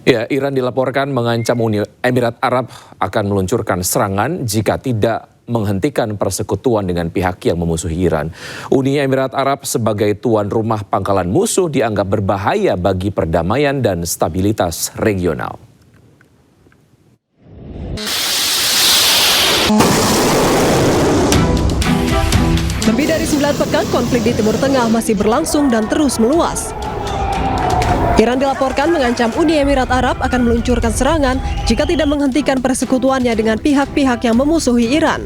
Ya, Iran dilaporkan mengancam Uni Emirat Arab akan meluncurkan serangan jika tidak menghentikan persekutuan dengan pihak yang memusuhi Iran. Uni Emirat Arab sebagai tuan rumah pangkalan musuh dianggap berbahaya bagi perdamaian dan stabilitas regional. Lebih dari 9 pekan konflik di Timur Tengah masih berlangsung dan terus meluas. Iran dilaporkan mengancam Uni Emirat Arab akan meluncurkan serangan jika tidak menghentikan persekutuannya dengan pihak-pihak yang memusuhi Iran.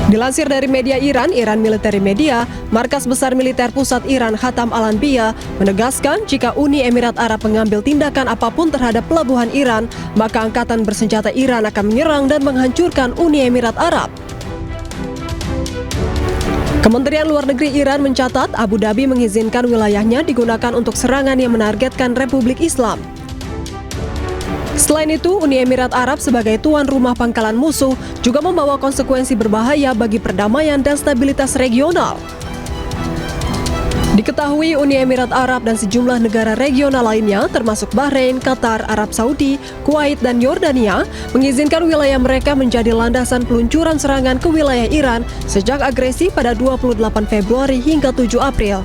Dilansir dari media Iran Military Media, Markas Besar Militer Pusat Iran Khatam Al-Anbiya menegaskan jika Uni Emirat Arab mengambil tindakan apapun terhadap pelabuhan Iran, maka angkatan bersenjata Iran akan menyerang dan menghancurkan Uni Emirat Arab. Kementerian Luar Negeri Iran mencatat Abu Dhabi mengizinkan wilayahnya digunakan untuk serangan yang menargetkan Republik Islam. Selain itu, Uni Emirat Arab sebagai tuan rumah pangkalan musuh juga membawa konsekuensi berbahaya bagi perdamaian dan stabilitas regional. Diketahui Uni Emirat Arab dan sejumlah negara regional lainnya termasuk Bahrain, Qatar, Arab Saudi, Kuwait, dan Yordania mengizinkan wilayah mereka menjadi landasan peluncuran serangan ke wilayah Iran sejak agresi pada 28 Februari hingga 7 April.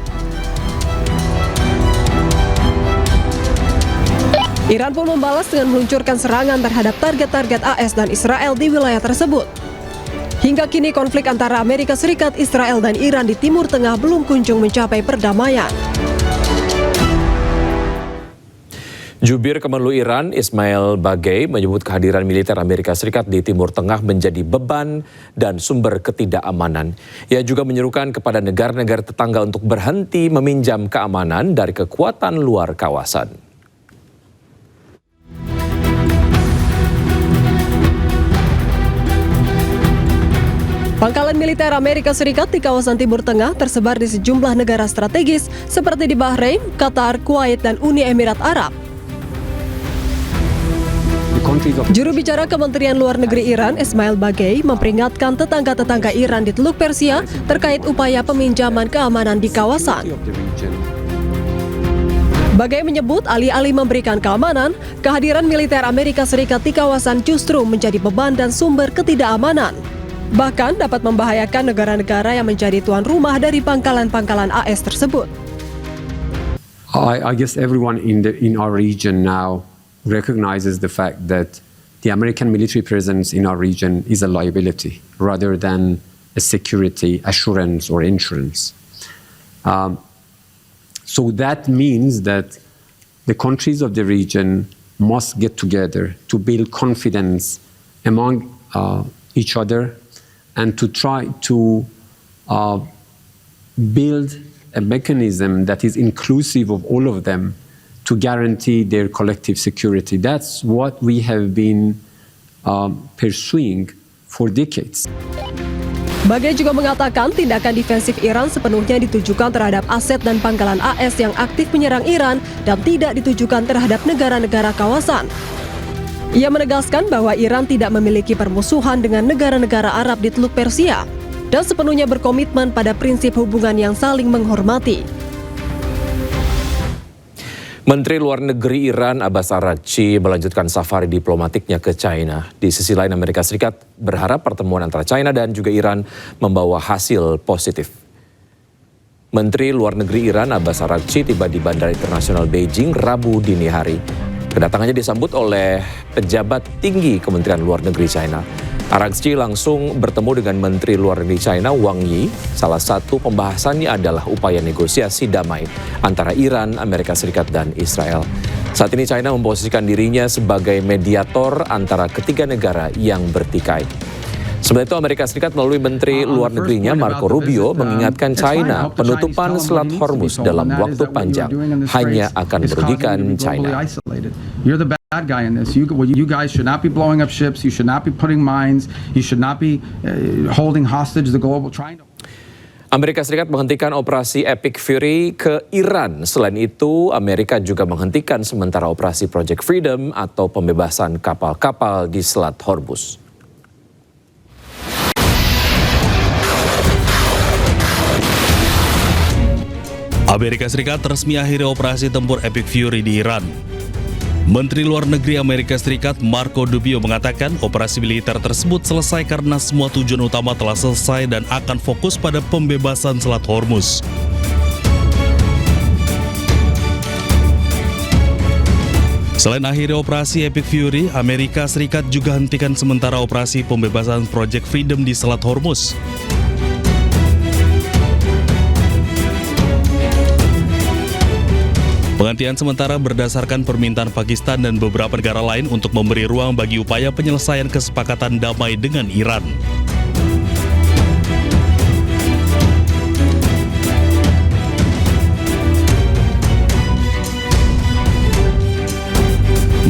Iran pun membalas dengan meluncurkan serangan terhadap target-target AS dan Israel di wilayah tersebut. Hingga kini konflik antara Amerika Serikat, Israel, dan Iran di Timur Tengah belum kunjung mencapai perdamaian. Jubir Kemenlu Iran Ismail Bagei menyebut kehadiran militer Amerika Serikat di Timur Tengah menjadi beban dan sumber ketidakamanan. Ia juga menyerukan kepada negara-negara tetangga untuk berhenti meminjam keamanan dari kekuatan luar kawasan. Pangkalan militer Amerika Serikat di kawasan Timur Tengah tersebar di sejumlah negara strategis seperti di Bahrain, Qatar, Kuwait, dan Uni Emirat Arab. Juru bicara Kementerian Luar Negeri Iran, Ismail Bagei, memperingatkan tetangga-tetangga Iran di Teluk Persia terkait upaya peminjaman keamanan di kawasan. Bagei menyebut alih-alih memberikan keamanan, kehadiran militer Amerika Serikat di kawasan justru menjadi beban dan sumber ketidakamanan. Bahkan dapat membahayakan negara-negara yang menjadi tuan rumah dari pangkalan-pangkalan AS tersebut. I guess everyone in our region now recognizes the fact that the American military presence in our region is a liability rather than a security assurance or insurance. So that means that the countries of the region must get together to build confidence among each other and to try to build a mechanism that is inclusive of all of them to guarantee their collective security. That's what we have been pursuing for decades. Bagei juga mengatakan tindakan defensif Iran sepenuhnya ditujukan terhadap aset dan pangkalan AS yang aktif menyerang Iran dan tidak ditujukan terhadap negara-negara kawasan. Ia menegaskan bahwa Iran tidak memiliki permusuhan dengan negara-negara Arab di Teluk Persia dan sepenuhnya berkomitmen pada prinsip hubungan yang saling menghormati. Menteri Luar Negeri Iran Abbas Araghchi melanjutkan safari diplomatiknya ke China. Di sisi lain, Amerika Serikat berharap pertemuan antara China dan juga Iran membawa hasil positif. Menteri Luar Negeri Iran Abbas Araghchi tiba di Bandara Internasional Beijing Rabu dini hari. Kedatangannya disambut oleh pejabat tinggi Kementerian Luar Negeri China. Araghchi langsung bertemu dengan Menteri Luar Negeri China Wang Yi. Salah satu pembahasannya adalah upaya negosiasi damai antara Iran, Amerika Serikat, dan Israel. Saat ini China memposisikan dirinya sebagai mediator antara ketiga negara yang bertikai. Sementara itu Amerika Serikat melalui Menteri Luar Negerinya Marco Rubio mengingatkan China penutupan Selat Hormuz dalam waktu panjang hanya akan merugikan China. You're the bad guy in this. You guys should not be blowing up ships. You should not be putting mines. You should not be holding hostage the global. Amerika Serikat menghentikan operasi Epic Fury ke Iran. Selain itu, Amerika juga menghentikan sementara operasi Project Freedom atau pembebasan kapal-kapal di Selat Hormuz. Amerika Serikat resmi akhiri operasi tempur Epic Fury di Iran. Menteri Luar Negeri Amerika Serikat Marco Rubio mengatakan operasi militer tersebut selesai karena semua tujuan utama telah selesai dan akan fokus pada pembebasan Selat Hormuz. Selain akhiri operasi Epic Fury, Amerika Serikat juga hentikan sementara operasi pembebasan Project Freedom di Selat Hormuz. Penghentian sementara berdasarkan permintaan Pakistan dan beberapa negara lain untuk memberi ruang bagi upaya penyelesaian kesepakatan damai dengan Iran.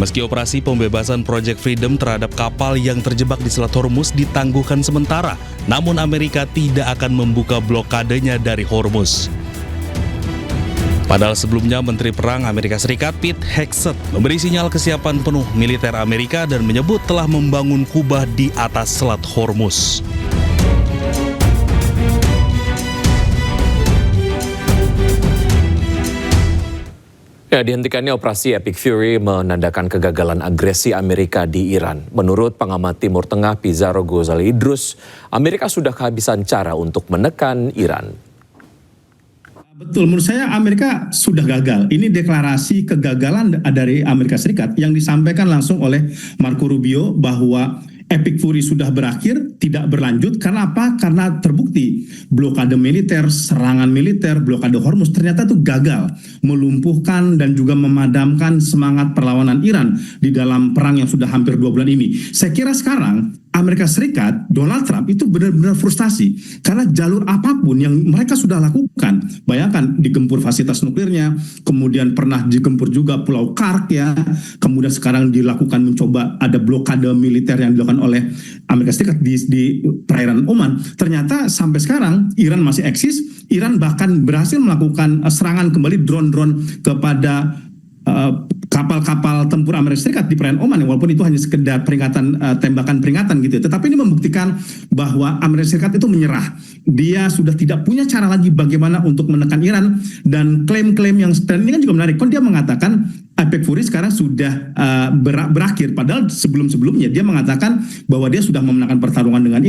Meski operasi pembebasan Project Freedom terhadap kapal yang terjebak di Selat Hormuz ditangguhkan sementara, namun Amerika tidak akan membuka blokadenya dari Hormuz. Padahal sebelumnya Menteri Perang Amerika Serikat Pete Hegseth memberi sinyal kesiapan penuh militer Amerika dan menyebut telah membangun kubah di atas Selat Hormuz. Ya, dihentikannya operasi Epic Fury menandakan kegagalan agresi Amerika di Iran. Menurut pengamat Timur Tengah Pizarro Ghazali Idrus, Amerika sudah kehabisan cara untuk menekan Iran. Betul, menurut saya Amerika sudah gagal. Ini deklarasi kegagalan dari Amerika Serikat yang disampaikan langsung oleh Marco Rubio bahwa Epic Fury sudah berakhir, tidak berlanjut. Karena apa? Karena terbukti blokade militer, serangan militer, blokade Hormuz ternyata itu gagal melumpuhkan dan juga memadamkan semangat perlawanan Iran di dalam perang yang sudah hampir 2 bulan ini. Saya kira sekarang Amerika Serikat, Donald Trump itu benar-benar frustasi karena jalur apapun yang mereka sudah lakukan, bayangkan digempur fasilitas nuklirnya, kemudian pernah digempur juga Pulau Kark ya, kemudian sekarang dilakukan mencoba ada blokade militer yang dilakukan oleh Amerika Serikat di perairan Oman. Ternyata sampai sekarang Iran masih eksis, Iran bahkan berhasil melakukan serangan kembali drone-drone kepada kapal-kapal tempur Amerika Serikat di perairan Oman, walaupun itu hanya sekedar peringatan, tembakan peringatan gitu. Tetapi ini membuktikan bahwa Amerika Serikat itu menyerah. Dia sudah tidak punya cara lagi bagaimana untuk menekan Iran, dan klaim-klaim yang dan ini kan juga menarik. Kan dia mengatakan Epic Fury sekarang sudah berakhir, padahal sebelum-sebelumnya dia mengatakan bahwa dia sudah memenangkan pertarungan dengan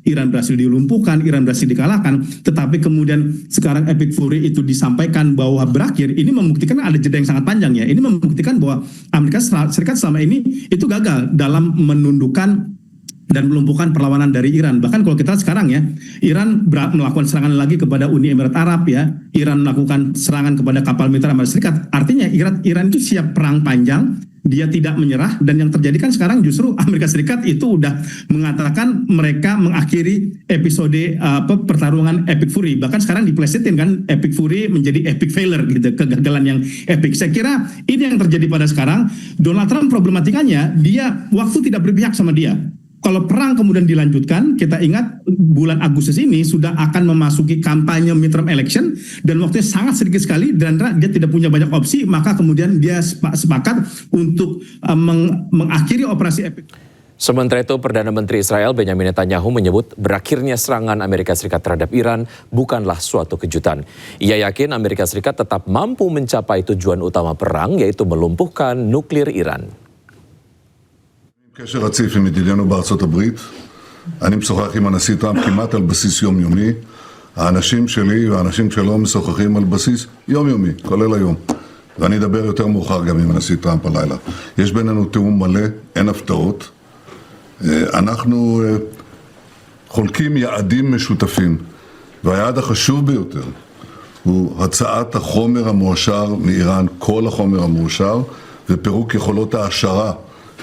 Iran berhasil dilumpuhkan, Iran berhasil dikalahkan, tetapi kemudian sekarang Epic Fury itu disampaikan bahwa berakhir. Ini membuktikan ada jeda yang sangat panjang ya. Ini membuktikan bahwa Amerika Serikat selama ini itu gagal dalam menundukkan dan melumpuhkan perlawanan dari Iran. Bahkan kalau kita sekarang ya, Iran melakukan serangan lagi kepada Uni Emirat Arab ya, Iran melakukan serangan kepada kapal militer Amerika Serikat. Artinya Iran itu siap perang panjang, dia tidak menyerah, dan yang terjadi kan sekarang justru Amerika Serikat itu udah mengatakan mereka mengakhiri episode pertarungan Epic Fury. Bahkan sekarang diplesetin kan Epic Fury menjadi epic failure gitu, kegagalan yang epic. Saya kira ini yang terjadi pada sekarang. Donald Trump problematikanya dia waktu tidak berpihak sama dia. Kalau perang kemudian dilanjutkan, kita ingat bulan Agustus ini sudah akan memasuki kampanye midterm election dan waktunya sangat sedikit sekali dan dia tidak punya banyak opsi, maka kemudian dia sepakat untuk mengakhiri operasi Epic. Sementara itu, Perdana Menteri Israel Benjamin Netanyahu menyebut berakhirnya serangan Amerika Serikat terhadap Iran bukanlah suatu kejutan. Ia yakin Amerika Serikat tetap mampu mencapai tujuan utama perang, yaitu melumpuhkan nuklir Iran. קשר רציף עם ידידינו בארצות הברית. אני משוחח עם הנשיא טראמפ כמעט על בסיס יומיומי. האנשים שלי והאנשים שלו משוחחים על בסיס יומיומי, כולל היום. ואני אדבר יותר מאוחר גם עם הנשיא טראמפ הלילה. יש בינינו תיאום מלא, אין הפתעות. אנחנו חולקים יעדים משותפים, והיעד החשוב ביותר הוא הצעת החומר המועשר מאיראן, כל החומר המועשר, ופירוק יכולות ההעשרה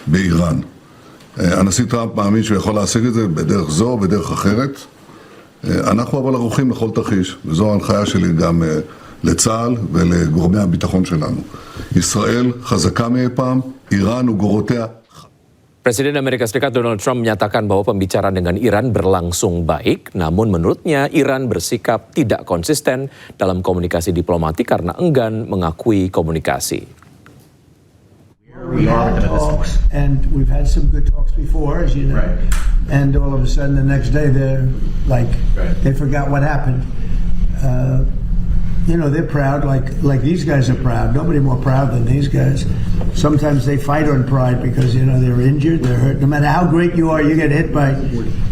באיראן. הנשיא טראמפ מאמין שהוא יכול להשיג את זה בדרך זו או בדרך אחרת. אנחנו אבל ערוכים לכל תרחיש, וזו ההנחיה שלי גם לצה"ל ולגורמי הביטחון שלנו. ישראל חזקה מאי פעם, איראן וגורותיה. Presiden Amerika Serikat Donald Trump menyatakan bahwa pembicaraan dengan Iran berlangsung baik, namun menurutnya Iran bersikap tidak konsisten dalam komunikasi diplomatik karena enggan mengakui komunikasi. We had talks, and we've had some good talks before, as you know. Right. And all of a sudden, the next day, they're like, they forgot what happened. you know, they're proud like these guys are proud. Nobody more proud than these guys. Sometimes they fight on pride because, you know, they're injured, they're hurt. No matter how great you are, you get hit by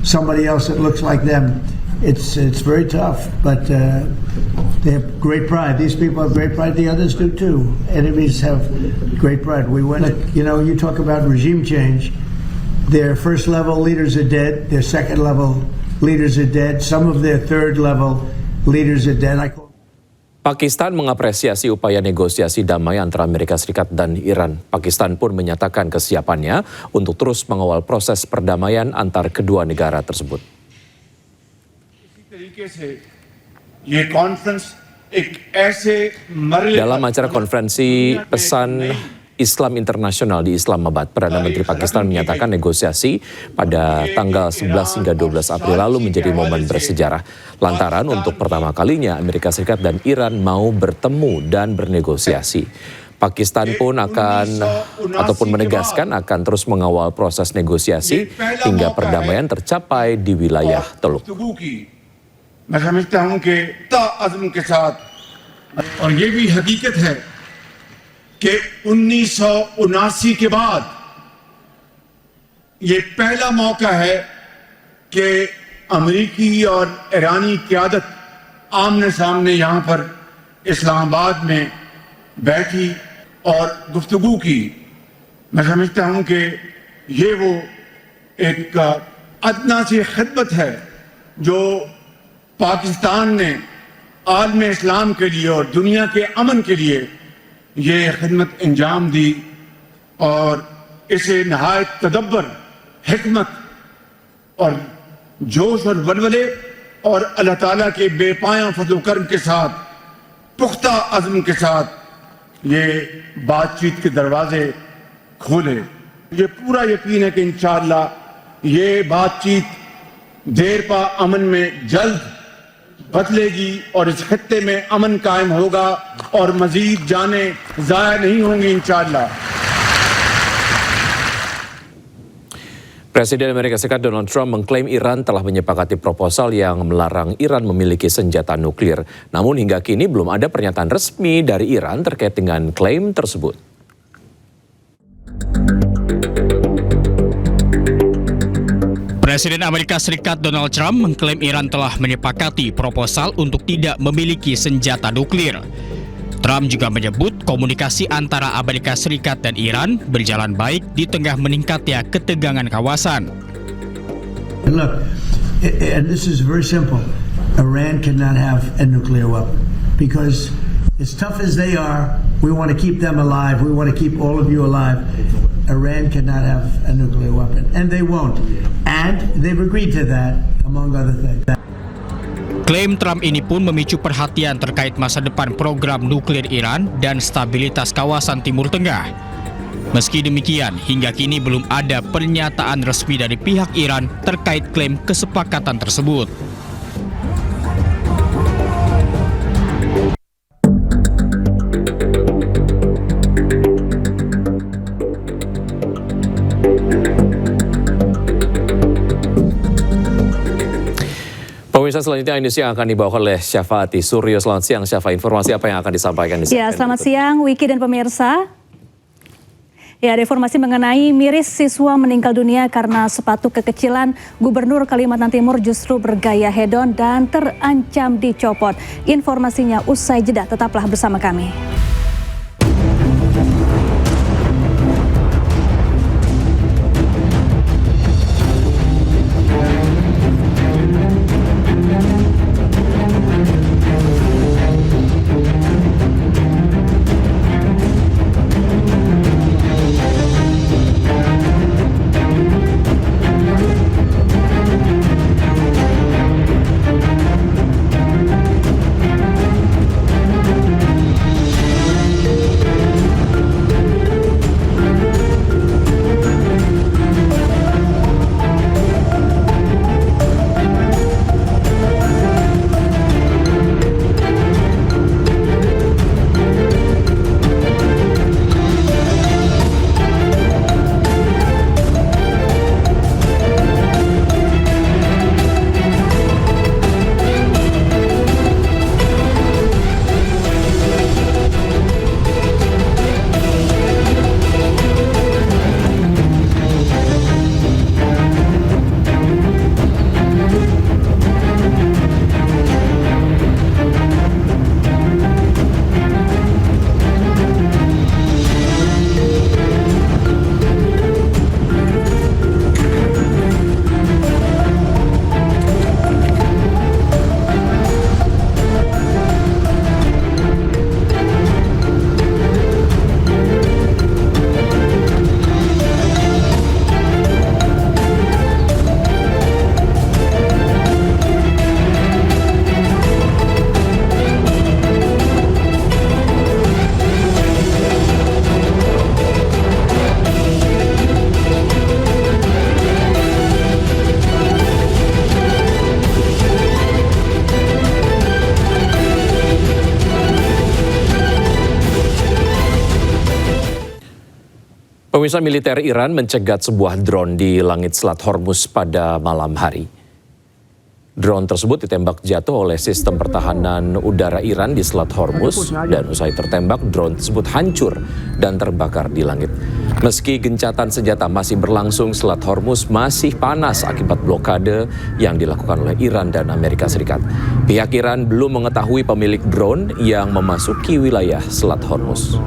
somebody else that looks like them. It's very tough, but they have great pride. These people have great pride. The others do too. Enemies have great pride. We went, you know, you talk about regime change. Their first level leaders are dead. Their second level leaders are dead. Some of their third level leaders are dead. Pakistan mengapresiasi upaya negosiasi damai antara Amerika Serikat dan Iran. Pakistan pun menyatakan kesiapannya untuk terus mengawal proses perdamaian antar kedua negara tersebut. Dalam acara konferensi pesan Islam Internasional di Islamabad, Perdana Menteri Pakistan menyatakan negosiasi pada tanggal 11 hingga 12 April lalu menjadi momen bersejarah. Lantaran untuk pertama kalinya Amerika Serikat dan Iran mau bertemu dan bernegosiasi. Pakistan pun menegaskan akan terus mengawal proses negosiasi hingga perdamaian tercapai di wilayah Teluk. कि 1979 के बाद ये पहला मौका है कि अमेरिकी और ईरानी क़यादत आमने सामने यहाँ पर इस्लामाबाद में बैठी और गुफ्तगू की। मैं समझता हूँ कि ये वो एक अदना सी खिदमत है जो पाकिस्तान ने आलम इस्लाम के लिए और दुनिया के अमन के लिए ये खिदमत अंजाम दी और इसे नहायत तदब्बर, हिकमत और जोश और वलवले और अल्लाह ताला के बेपाया फज़ल करम के साथ, पुख्ता अज़्म के साथ ये बातचीत के दरवाजे खोले। ये पूरा यकीन है कि इंशाअल्लाह ये बातचीत देर पा अमन में जल्द बदलेगी और इस खित्ते में अमन कायम होगा और मजीद जाने ज़ाया नहीं होंगी इंशाअल्लाह। Presiden Amerika Serikat Donald Trump mengklaim Iran telah menyepakati proposal yang melarang Iran memiliki senjata nuklir. Namun hingga kini belum ada pernyataan resmi dari Iran terkait dengan klaim tersebut. Presiden Amerika Serikat Donald Trump mengklaim Iran telah menyepakati proposal untuk tidak memiliki senjata nuklir. Trump juga menyebut komunikasi antara Amerika Serikat dan Iran berjalan baik di tengah meningkatnya ketegangan kawasan. Look, and this is very simple. Iran cannot have a nuclear weapon because as tough as they are, we want to keep them alive. We want to keep all of you alive. Iran cannot have a nuclear weapon, and they won't. And they've agreed to that, among other things. Klaim Trump ini pun memicu perhatian terkait masa depan program nuklir Iran dan stabilitas kawasan Timur Tengah. Meski demikian, hingga kini belum ada pernyataan resmi dari pihak Iran terkait klaim kesepakatan tersebut. Pemirsa, selanjutnya Indonesia akan dibawakan oleh Syafaati Suryo. Selamat siang Syafa, informasi apa yang akan disampaikan di Ya, selamat siang Wiki dan pemirsa. Ya, ada informasi mengenai miris siswa meninggal dunia karena sepatu kekecilan. Gubernur Kalimantan Timur justru bergaya hedon dan terancam dicopot. Informasinya usai jeda, tetaplah bersama kami. Pemirsa, militer Iran mencegat sebuah drone di langit Selat Hormuz pada malam hari. Drone tersebut ditembak jatuh oleh sistem pertahanan udara Iran di Selat Hormuz dan usai tertembak, drone tersebut hancur dan terbakar di langit. Meski gencatan senjata masih berlangsung, Selat Hormuz masih panas akibat blokade yang dilakukan oleh Iran dan Amerika Serikat. Pihak Iran belum mengetahui pemilik drone yang memasuki wilayah Selat Hormuz.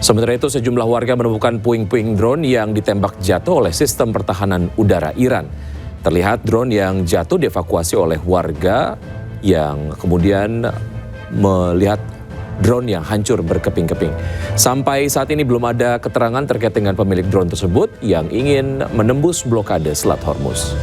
Sementara itu, sejumlah warga menemukan puing-puing drone yang ditembak jatuh oleh sistem pertahanan udara Iran. Terlihat drone yang jatuh dievakuasi oleh warga yang kemudian melihat drone yang hancur berkeping-keping. Sampai saat ini belum ada keterangan terkait dengan pemilik drone tersebut yang ingin menembus blokade Selat Hormuz.